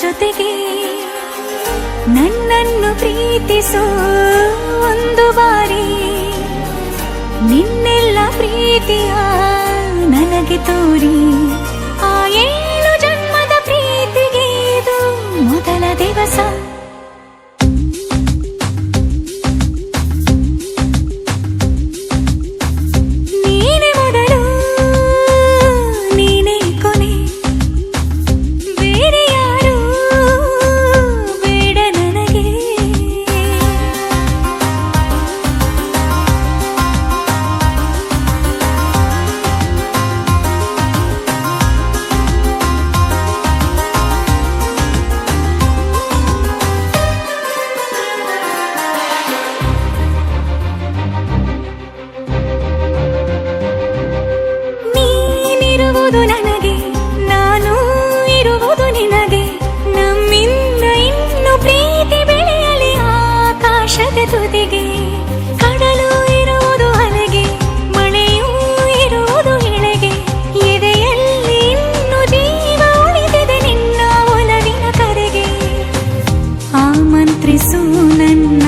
ಜೊತೆಗೆ ನನ್ನನ್ನು ಪ್ರೀತಿಸೋ ಒಂದು ಬಾರಿ ನಿನ್ನೆಲ್ಲ ಪ್ರೀತಿಯ ನನಗೆ ತೋರಿ ಆ 7 ಜನ್ಮದ ಪ್ರೀತಿಗೆ ಇದು ಮೊದಲ ದಿವಸ ನನಗೆ ನಾನು ಇರುವುದು ನಿನಗೆ ನಮ್ಮಿಂದ ಇನ್ನು ಪ್ರೀತಿ ಬೆಳೆಯಲಿ ಆಕಾಶದ ತುದಿಗೆ ಕಡಲು ಇರುವುದು ಅಲೆಗೆ ಮಳೆಯೂ ಇರುವುದು ಎಳೆಗೆ ಎದೆಯಲ್ಲಿ ಇನ್ನು ಜೀವ ಉಳಿದಿದೆ ನಿನ್ನ ಒಲವಿನ ಕರೆಗೆ ಆಮಂತ್ರಿಸು ನನ್ನ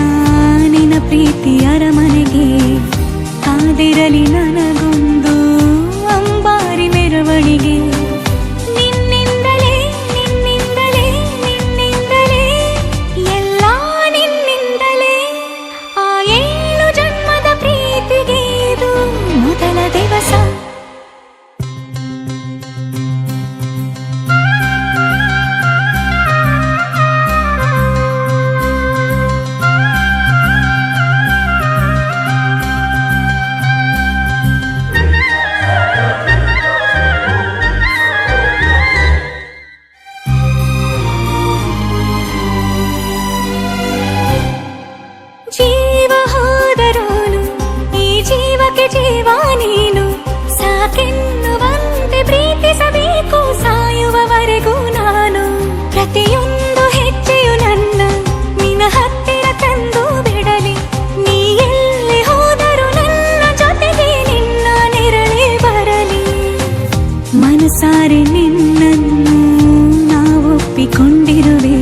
ನಿನ್ನ ಪ್ರೀತಿ ಅರಮನೆಗೆ ಕಾದಿರಲಿ ನನಗೊಂದು ಅಂಬಾರಿ ಮೆರವಣಿಗೆ ನಿನ್ನಿಂದಲೇ ನಿನ್ನಿಂದಲೇ ನಿನ್ನಿಂದಲೇ ಎಲ್ಲ ನಿನ್ನಿಂದಲೇ ಆ 7 ಜನ್ಮದ ಪ್ರೀತಿಗೆ ಇದು ಮೊದಲ ದಿವಸ ಜೀವ ಹೋದರೋನು ಈ ಜೀವಕ್ಕೆ ಜೀವ ನೀನು ಸಾಕೆನ್ನುವಂತೆ ಪ್ರೀತಿಸಬೇಕು ಸಾಯುವವರೆಗೂ ನಾನು ಪ್ರತಿಯೊಂದು ಹೆಜ್ಜೆಯು ನನ್ನ ನಿನ್ನ ಹತ್ತಿರ ತಂದು ಬಿಡಲಿ ನೀ ಎಲ್ಲಿ ಹೋದರೂ ನನ್ನ ಜೊತೆಗೆ ನಿನ್ನ ನೆರಳೇ ಬರಲಿ ಮನಸಾರೆ ನಿನ್ನನ್ನು ನಾವು ಒಪ್ಪಿಕೊಂಡಿರುವೆ